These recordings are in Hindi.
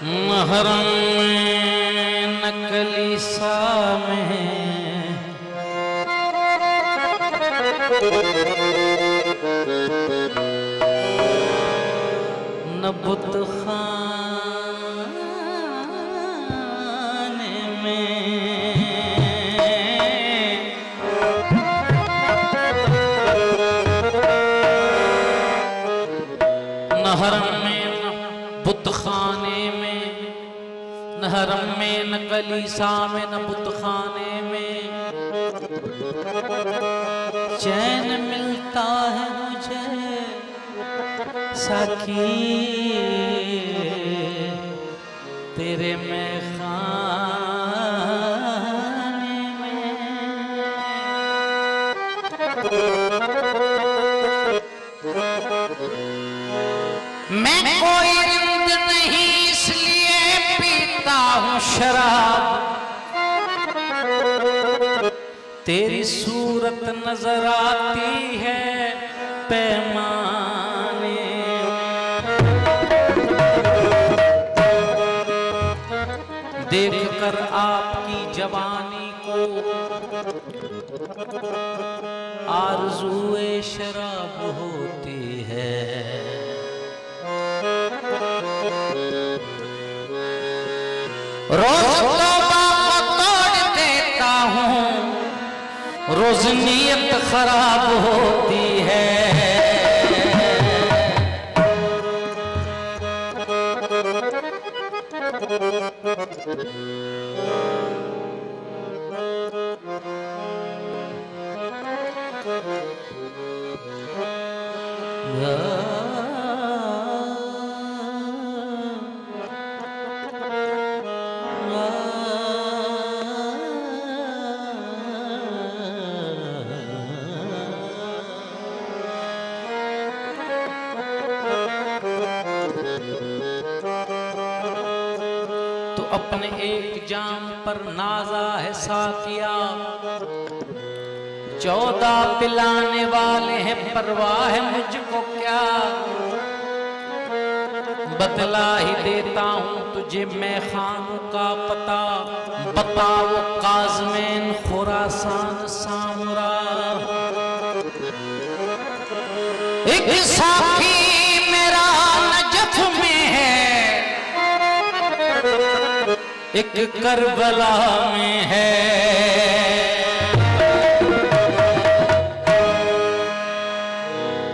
महरम में नकली सा में न बुत खाने में न हरम में न बुत खाने में न हरम में न कलीसा में न बुत खाने में चैन मिलता है मुझे साकी तेरे में खाने में। मैं कोई रिंद नहीं इसलिए पीता हूँ शराब, तेरी सूरत नजर आती है पैमाने देख कर आपकी जवानी को आरज़ूए शराब होती है। रोज तौबा को तोड़ देता हूँ, रोज नीयत खराब होती है। तो अपने एक जाम पर नाजा है साकिया, 14 पिलाने वाले हैं परवाह है मुझको क्या। बतला ही देता हूँ तुझे मैं खानों का पता, बताओ काज़मीन खुरासान सामुरा। एक साकी मेरा नजफ में है, एक करबला में है।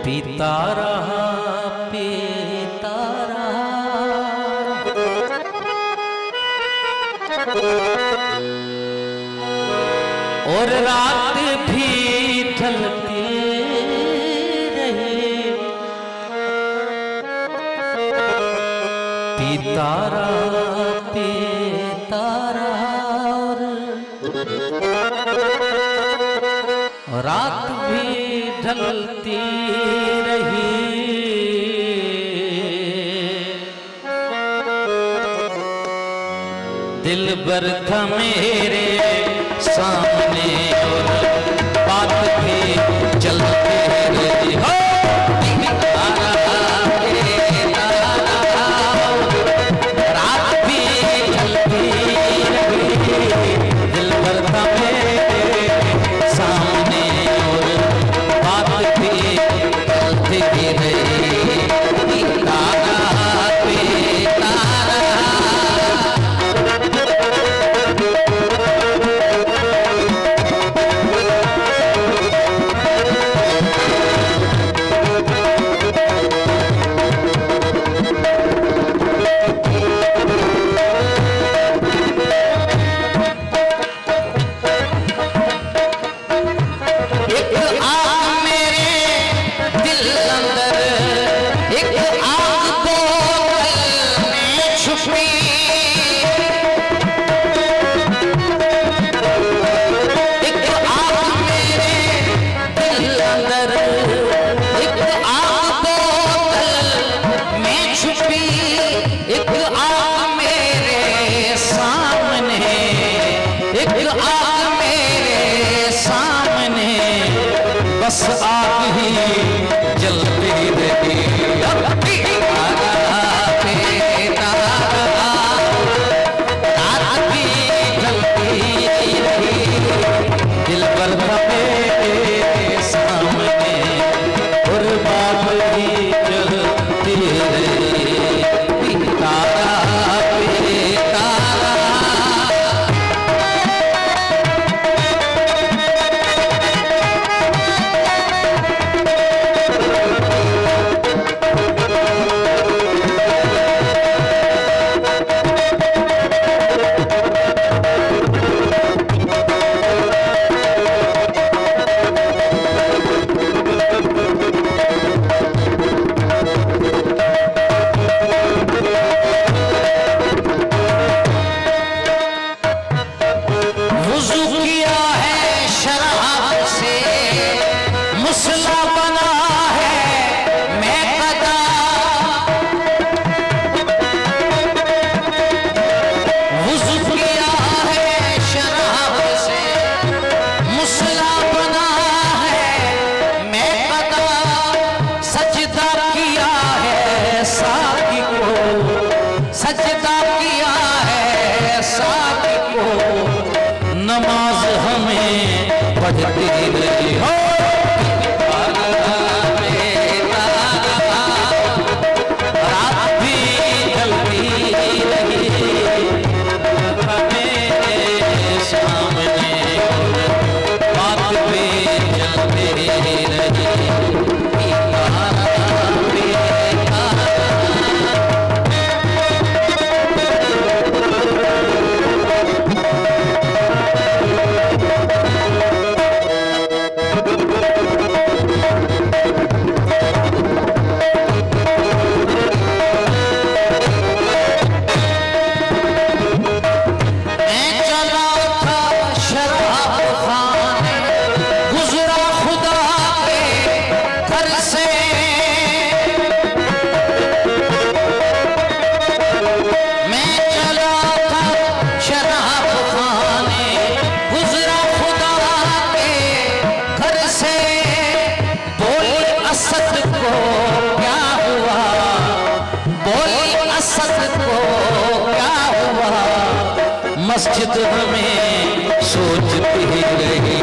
पीता रहा पीता रहा और रात भी ढलती रही। पीता रहा पीता रहा और रात भी ढलती रही। दिल बर था मेरे सामने और बात भी चलती रही। हो रात भी ढलती रही। दिल बर था मेरे सामने और बात भी चलती रही। असद को क्या हुआ, मस्जिद हमें सोचती रही।